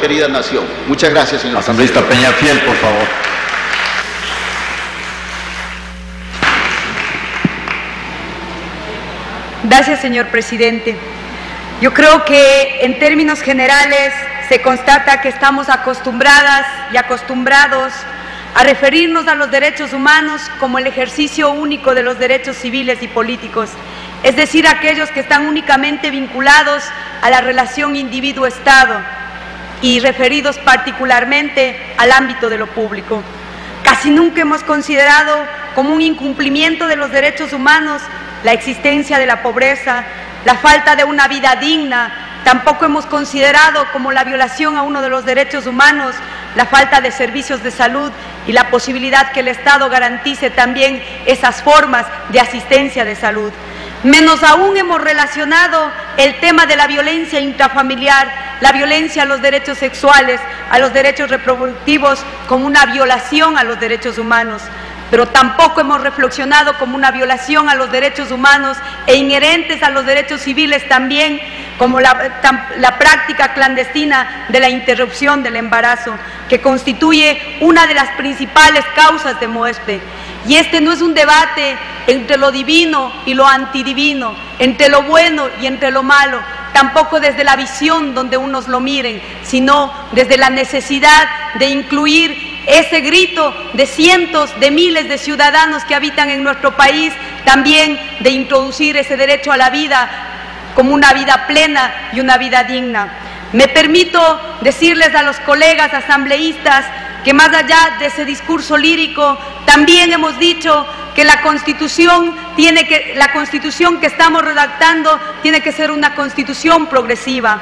querida nación. Muchas gracias, señor Asambleísta Peñafiel, por favor. Gracias, señor presidente. Yo creo que en términos generales se constata que estamos acostumbradas y acostumbrados a referirnos a los derechos humanos como el ejercicio único de los derechos civiles y políticos, es decir, aquellos que están únicamente vinculados a la relación individuo-Estado y referidos particularmente al ámbito de lo público. Casi nunca hemos considerado como un incumplimiento de los derechos humanos la existencia de la pobreza, la falta de una vida digna. Tampoco hemos considerado como la violación a uno de los derechos humanos la falta de servicios de salud y la posibilidad que el Estado garantice también esas formas de asistencia de salud. Menos aún hemos relacionado el tema de la violencia intrafamiliar, la violencia a los derechos sexuales, a los derechos reproductivos, como una violación a los derechos humanos. Pero tampoco hemos reflexionado como una violación a los derechos humanos e inherentes a los derechos civiles también, como la práctica clandestina de la interrupción del embarazo, que constituye una de las principales causas de muerte. Y este no es un debate entre lo divino y lo antidivino, entre lo bueno y entre lo malo, tampoco desde la visión donde unos lo miren, sino desde la necesidad de incluir ese grito de cientos de miles de ciudadanos que habitan en nuestro país, también de introducir ese derecho a la vida como una vida plena y una vida digna. Me permito decirles a los colegas asambleístas que más allá de ese discurso lírico, también hemos dicho que la Constitución que estamos redactando tiene que ser una Constitución progresiva.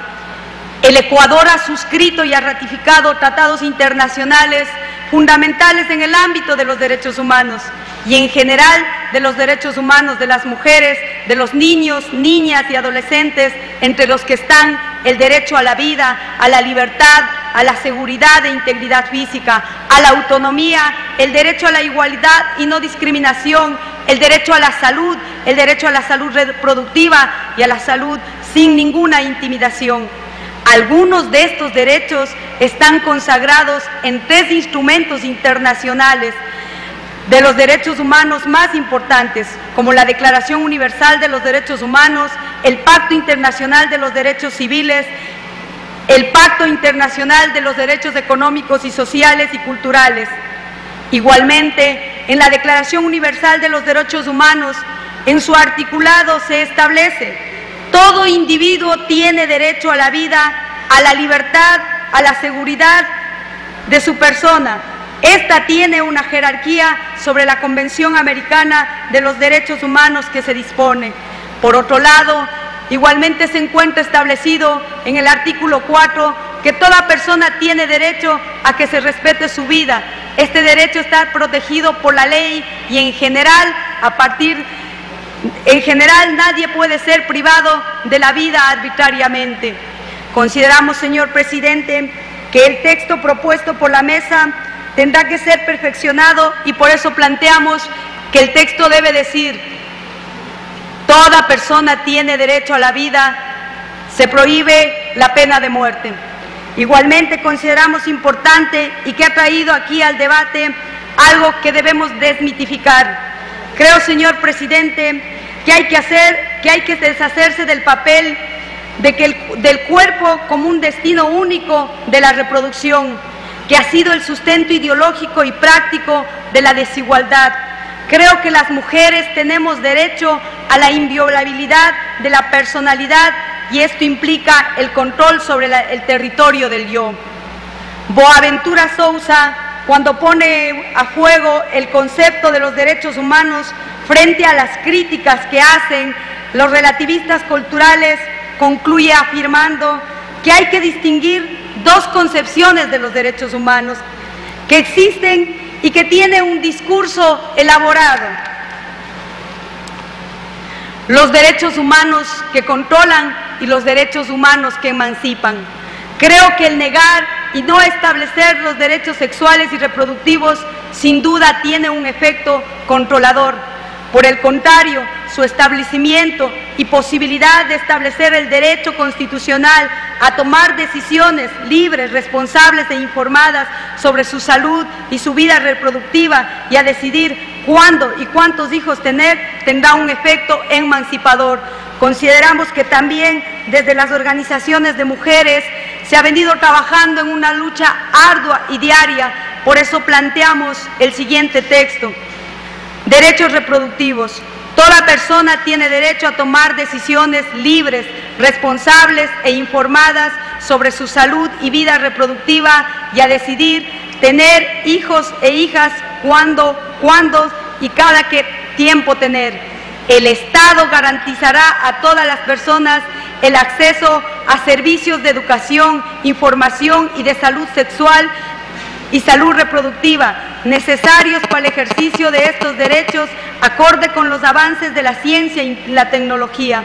El Ecuador ha suscrito y ha ratificado tratados internacionales fundamentales en el ámbito de los derechos humanos y en general de los derechos humanos de las mujeres, de los niños, niñas y adolescentes, entre los que están el derecho a la vida, a la libertad, a la seguridad e integridad física, a la autonomía, el derecho a la igualdad y no discriminación, el derecho a la salud reproductiva y a la salud sin ninguna intimidación. Algunos de estos derechos están consagrados en 3 instrumentos internacionales de los derechos humanos más importantes, como la Declaración Universal de los Derechos Humanos, el Pacto Internacional de los Derechos Civiles, el Pacto Internacional de los Derechos Económicos y Sociales y Culturales. Igualmente, en la Declaración Universal de los Derechos Humanos, en su articulado se establece: todo individuo tiene derecho a la vida, a la libertad, a la seguridad de su persona. Esta tiene una jerarquía sobre la Convención Americana de los Derechos Humanos que se dispone. Por otro lado, igualmente se encuentra establecido en el artículo 4 que toda persona tiene derecho a que se respete su vida. Este derecho está protegido por la ley y en general nadie puede ser privado de la vida arbitrariamente. Consideramos, señor presidente, que el texto propuesto por la mesa tendrá que ser perfeccionado y por eso planteamos que el texto debe decir: toda persona tiene derecho a la vida, se prohíbe la pena de muerte. Igualmente consideramos importante y que ha traído aquí al debate algo que debemos desmitificar. Creo, señor presidente, que hay que deshacerse del papel del cuerpo como un destino único de la reproducción, que ha sido el sustento ideológico y práctico de la desigualdad. Creo que las mujeres tenemos derecho a la inviolabilidad de la personalidad y esto implica el control sobre el territorio del yo. Boaventura Sousa, cuando pone a juego el concepto de los derechos humanos frente a las críticas que hacen los relativistas culturales, concluye afirmando que hay que distinguir 2 concepciones de los derechos humanos que existen y que tienen un discurso elaborado: los derechos humanos que controlan y los derechos humanos que emancipan. Creo que el negar y no establecer los derechos sexuales y reproductivos sin duda tiene un efecto controlador. Por el contrario, su establecimiento y posibilidad de establecer el derecho constitucional a tomar decisiones libres, responsables e informadas sobre su salud y su vida reproductiva y a decidir cuándo y cuántos hijos tener, tendrá un efecto emancipador. Consideramos que también desde las organizaciones de mujeres se ha venido trabajando en una lucha ardua y diaria. Por eso planteamos el siguiente texto. Derechos reproductivos. Toda persona tiene derecho a tomar decisiones libres, responsables e informadas sobre su salud y vida reproductiva y a decidir tener hijos e hijas cuándo y cada qué tiempo tener. El Estado garantizará a todas las personas el acceso a servicios de educación, información y de salud sexual y salud reproductiva necesarios para el ejercicio de estos derechos acorde con los avances de la ciencia y la tecnología.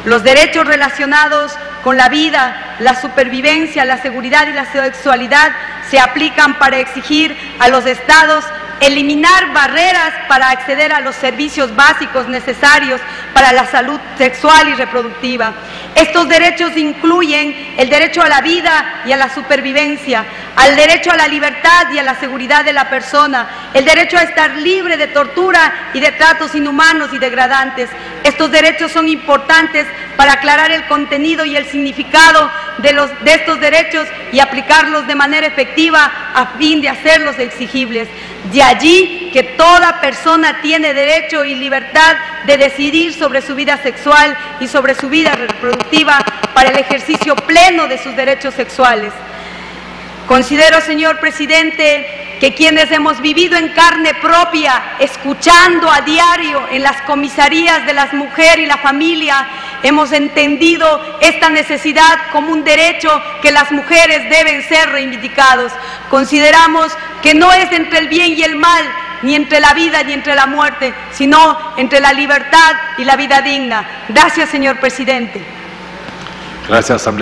Los derechos relacionados con la vida, la supervivencia, la seguridad y la sexualidad se aplican para exigir a los Estados eliminar barreras para acceder a los servicios básicos necesarios para la salud sexual y reproductiva. Estos derechos incluyen el derecho a la vida y a la supervivencia, al derecho a la libertad y a la seguridad de la persona, el derecho a estar libre de tortura y de tratos inhumanos y degradantes. Estos derechos son importantes para aclarar el contenido y el significado de estos derechos y aplicarlos de manera efectiva a fin de hacerlos exigibles. De allí que toda persona tiene derecho y libertad de decidir sobre su vida sexual y sobre su vida reproductiva para el ejercicio pleno de sus derechos sexuales. Considero, señor presidente, que quienes hemos vivido en carne propia, escuchando a diario en las comisarías de las mujeres y la familia, hemos entendido esta necesidad como un derecho que las mujeres deben ser reivindicados. Consideramos que no es entre el bien y el mal, ni entre la vida ni entre la muerte, sino entre la libertad y la vida digna. Gracias, señor presidente. Gracias, Asamblea.